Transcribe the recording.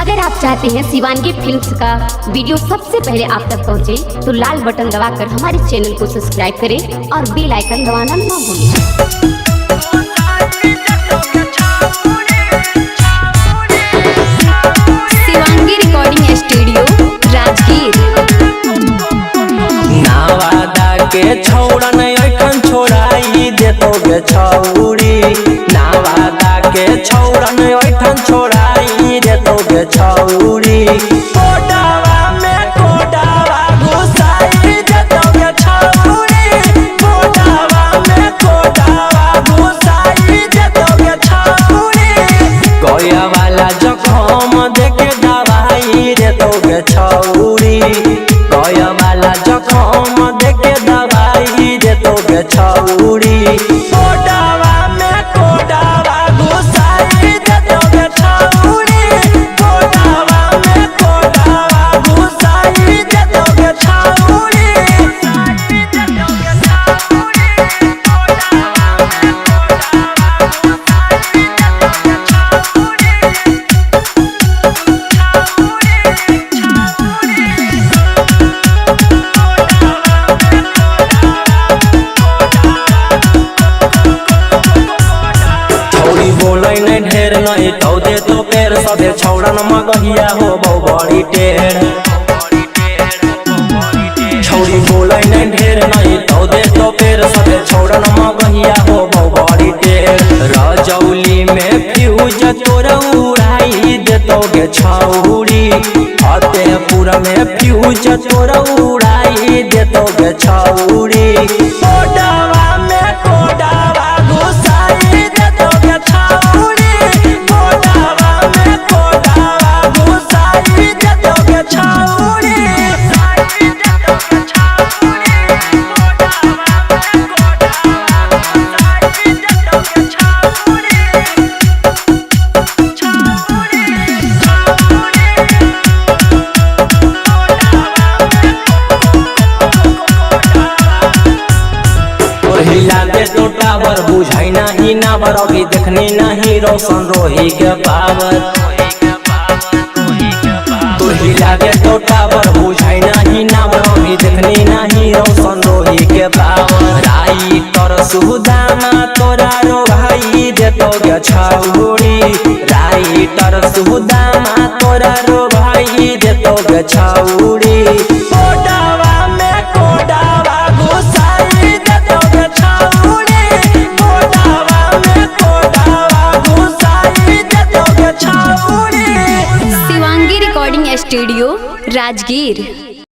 अगर आप चाहते हैं शिवांगी फिल्म्स का वीडियो सबसे पहले आप तक पहुंचे, तो लाल बटन दबाकर हमारे चैनल को सब्सक्राइब करें और बेल आइकन दबाना ना भूलें। Shivangi recording studio Rajgir. नावादा के छौड़न ऐठन छोड़ाई देतोगे छौड़ी, नावादा के छौड़न ऐठन छोड़ाई देतोगे छौड़ी। कोडावा में कोडावा घुसाई देतोगे छौड़ी, कोडावा में कोडावा घुसाई देतोगे छौड़ी। गया वाला जखम देके दवाई देतोगे छौड़ी, गया वाला जखम देके दवाई देतोगे छौड़ी। कोडावा में कोडावा घुसाई देतोगे छौड़ी, कोडावा में कोडावा घुसाई देतोगे छौड़ी। बोलै नहीं ढेर नहीं तो दे तो पेड़ सबे छौड़न मगहिया हो बहु बड़ी टेढ़। छौड़ी बोलै नहीं ढेर नहीं तो दे तो पेड़ सबे छौड़न मगहिया हो बहु बड़ी टेढ़। रजौली में फ्यूज तोरा उड़ाई देतोगे छौड़ी, फतेहपुर में फ्यूज तोरा उड़ाई देतोगे छौड़ी। कोडावा में कोडावा घुसाई देतोगे छौड़ी, कोडावा में कोडावा घुसाई देतोगे छौड़ी। हिला दे तो टावर बुझाई नहीं नावर, अभी देखनी नहीं रोशन रोही के पावर। तो हिला दे तो टावर बुझाई नहीं नावर, अभी देखनी नहीं रोशन रोही के पावर। राई कर सुदामा तोरा रो भाई देतोगे छौड़ी, राई कर सुदामा तोरा रो भाई देतोगे छौड़ी। कोडावा में कोडावा घुसाई देतोगे छौड़ी, कोडावा में कोडावा घुसाई देतोगे छौड़ी। Shivangi recording studio Rajgir.